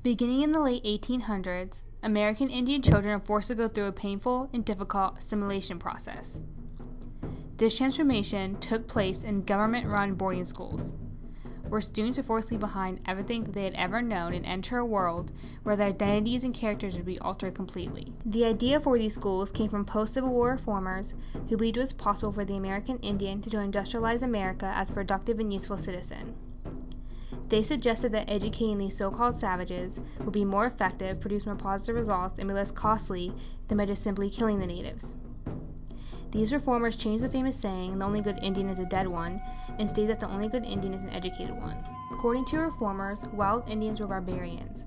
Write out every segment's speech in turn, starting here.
Beginning in the late 1800s, American Indian children are forced to go through a painful and difficult assimilation process. This transformation took place in government-run boarding schools, where students are forced to leave behind everything that they had ever known and enter a world where their identities and characters would be altered completely. The idea for these schools came from post-Civil War reformers who believed it was possible for the American Indian to join industrialized America as a productive and useful citizen. They suggested that educating these so-called savages would be more effective, produce more positive results, and be less costly than by just simply killing the natives. These reformers changed the famous saying, "The only good Indian is a dead one," and stated that the only good Indian is an educated one. According to reformers, wild Indians were barbarians.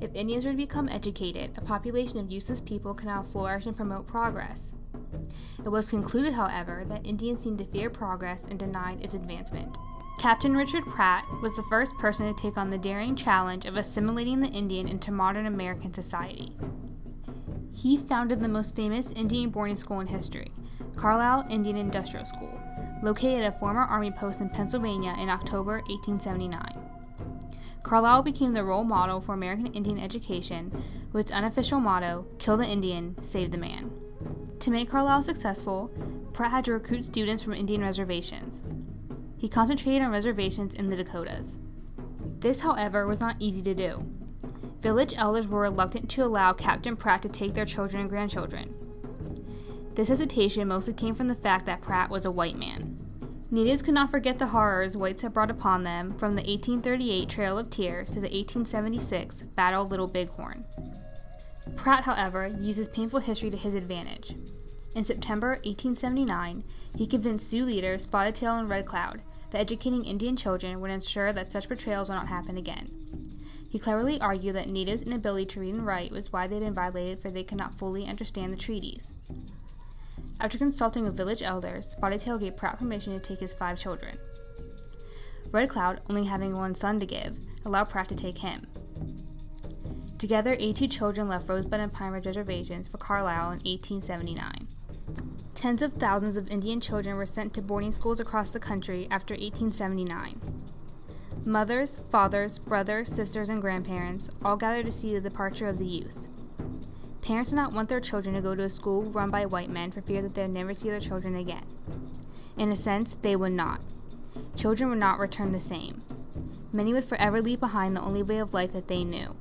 If Indians were to become educated, a population of useless people could now flourish and promote progress. It was concluded, however, that Indians seemed to fear progress and denied its advancement. Captain Richard Pratt was the first person to take on the daring challenge of assimilating the Indian into modern American society. He founded the most famous Indian boarding school in history, Carlisle Indian Industrial School, located at a former army post in Pennsylvania in October 1879. Carlisle became the role model for American Indian education, with its unofficial motto, "Kill the Indian, save the man." To make Carlisle successful, Pratt had to recruit students from Indian reservations. He concentrated on reservations in the Dakotas. This, however, was not easy to do. Village elders were reluctant to allow Captain Pratt to take their children and grandchildren. This hesitation mostly came from the fact that Pratt was a white man. Natives could not forget the horrors whites had brought upon them from the 1838 Trail of Tears to the 1876 Battle of Little Bighorn. Pratt, however, used his painful history to his advantage. In September 1879, he convinced Sioux leaders Spotted Tail and Red Cloud that educating Indian children would ensure that such betrayals would not happen again. He cleverly argued that natives' inability to read and write was why they had been violated, for they could not fully understand the treaties. After consulting with village elders, Spotted Tail gave Pratt permission to take his 5 children. Red Cloud, only having one son to give, allowed Pratt to take him. Together, 82 children left Rosebud and Pine Ridge reservations for Carlisle in 1879. Tens of thousands of Indian children were sent to boarding schools across the country after 1879. Mothers, fathers, brothers, sisters, and grandparents all gathered to see the departure of the youth. Parents did not want their children to go to a school run by white men for fear that they would never see their children again. In a sense, they would not. Children would not return the same. Many would forever leave behind the only way of life that they knew.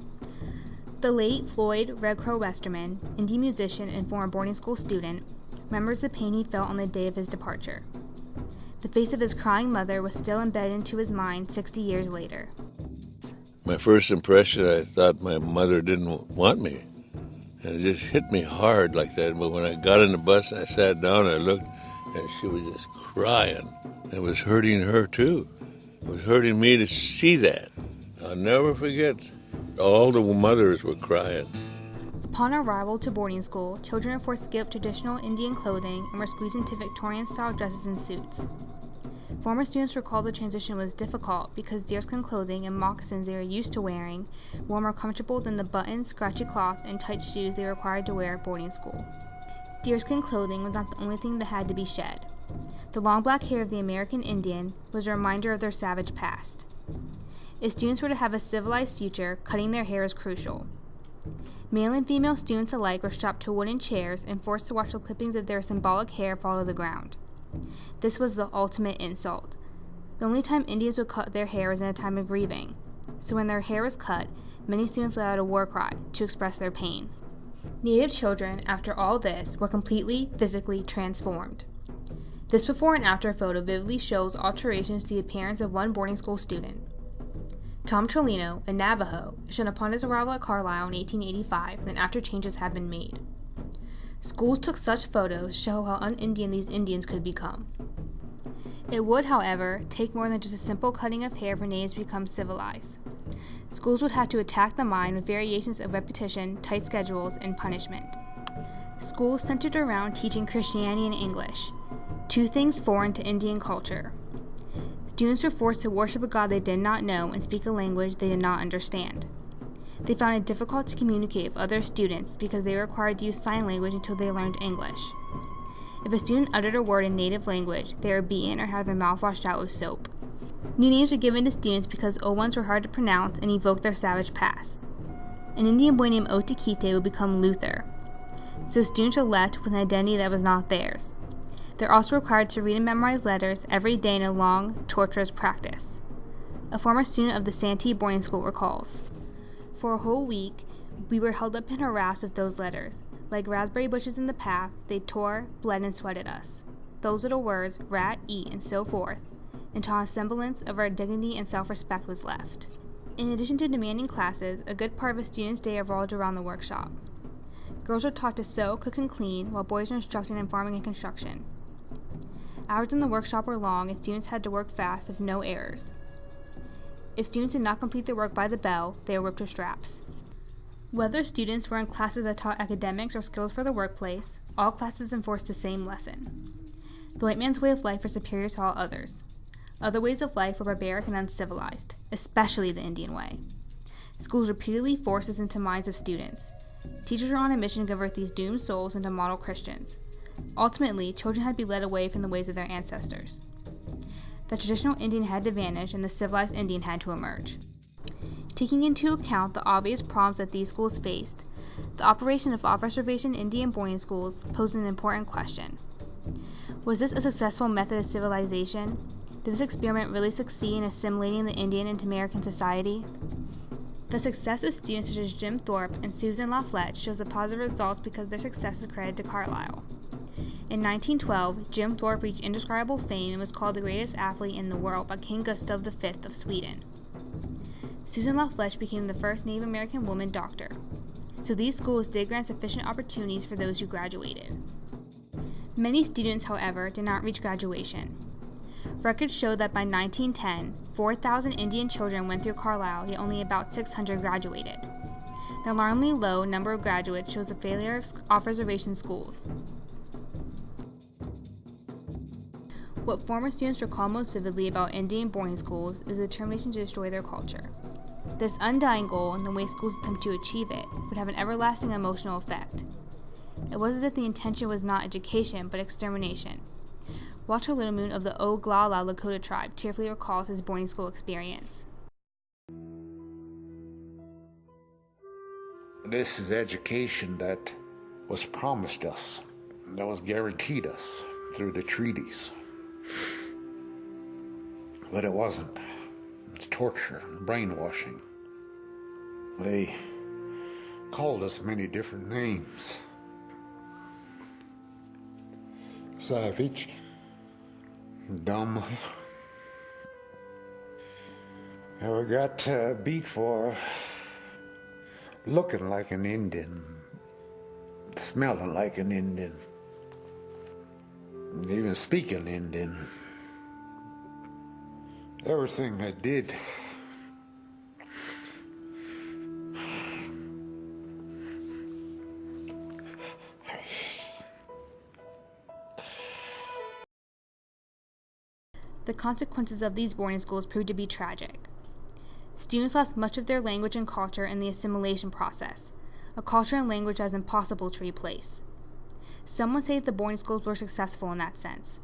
The late Floyd Red Crow Westerman, Indian musician and former boarding school student, remembers the pain he felt on the day of his departure. The face of his crying mother was still embedded into his mind 60 years later. My first impression, I thought my mother didn't want me. And it just hit me hard like that. But when I got in the bus, I sat down, I looked, and she was just crying. It was hurting her, too. It was hurting me to see that. I'll never forget. All the mothers were crying. Upon arrival to boarding school, children were forced to give up traditional Indian clothing and were squeezed into Victorian-style dresses and suits. Former students recalled the transition was difficult because deerskin clothing and moccasins they were used to wearing were more comfortable than the buttons, scratchy cloth, and tight shoes they were required to wear at boarding school. Deerskin clothing was not the only thing that had to be shed. The long black hair of the American Indian was a reminder of their savage past. If students were to have a civilized future, cutting their hair is crucial. Male and female students alike were strapped to wooden chairs and forced to watch the clippings of their symbolic hair fall to the ground. This was the ultimate insult. The only time Indians would cut their hair was in a time of grieving, so when their hair was cut, many students let out a war cry to express their pain. Native children, after all this, were completely physically transformed. This before and after photo vividly shows alterations to the appearance of one boarding school student. Tom Trolino, a Navajo, is shown upon his arrival at Carlisle in 1885, then after changes had been made. Schools took such photos to show how un-Indian these Indians could become. It would, however, take more than just a simple cutting of hair for natives to become civilized. Schools would have to attack the mind with variations of repetition, tight schedules, and punishment. Schools centered around teaching Christianity and English, 2 things foreign to Indian culture. Students were forced to worship a god they did not know and speak a language they did not understand. They found it difficult to communicate with other students because they were required to use sign language until they learned English. If a student uttered a word in native language, they were beaten or had their mouth washed out with soap. New names were given to students because old ones were hard to pronounce and evoked their savage past. An Indian boy named Otakite would become Luther. So students are left with an identity that was not theirs. They're also required to read and memorize letters every day in a long, torturous practice. A former student of the Santee boarding school recalls, "For a whole week, we were held up and harassed with those letters. Like raspberry bushes in the path, they tore, bled, and sweated us. Those little words, rat, eat, and so forth, until a semblance of our dignity and self-respect was left." In addition to demanding classes, a good part of a student's day revolved around the workshop. Girls were taught to sew, cook, and clean, while boys were instructed in farming and construction. Hours in the workshop were long, and students had to work fast with no errors. If students did not complete their work by the bell, they were whipped with straps. Whether students were in classes that taught academics or skills for the workplace, all classes enforced the same lesson. The white man's way of life was superior to all others. Other ways of life were barbaric and uncivilized, especially the Indian way. Schools repeatedly forced this into minds of students. Teachers were on a mission to convert these doomed souls into model Christians. Ultimately, children had to be led away from the ways of their ancestors. The traditional Indian had to vanish and the civilized Indian had to emerge. Taking into account the obvious problems that these schools faced, the operation of off-reservation Indian boarding schools posed an important question. Was this a successful method of civilization? Did this experiment really succeed in assimilating the Indian into American society? The success of students such as Jim Thorpe and Susan LaFlette shows the positive results because their success is credited to Carlisle. In 1912, Jim Thorpe reached indescribable fame and was called the greatest athlete in the world by King Gustav V of Sweden. Susan LaFlette became the first Native American woman doctor. So these schools did grant sufficient opportunities for those who graduated. Many students, however, did not reach graduation. Records show that by 1910, 4,000 Indian children went through Carlisle, yet only about 600 graduated. The alarmingly low number of graduates shows the failure of off-reservation schools. What former students recall most vividly about Indian boarding schools is the determination to destroy their culture. This undying goal, and the way schools attempt to achieve it, would have an everlasting emotional effect. It was as if the intention was not education, but extermination. Walter Little Moon of the Oglala Lakota tribe tearfully recalls his boarding school experience. This is education that was promised us, that was guaranteed us through the treaties. But it wasn't. It's torture, brainwashing. They called us many different names. Savage, dumb. And we got beat for looking like an Indian, smelling like an Indian, even speaking Indian. Everything I did. The consequences of these boarding schools proved to be tragic. Students lost much of their language and culture in the assimilation process, a culture and language that is impossible to replace. Some would say that the boarding schools were successful in that sense,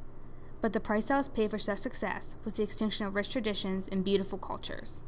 but the price that was paid for such success was the extinction of rich traditions and beautiful cultures.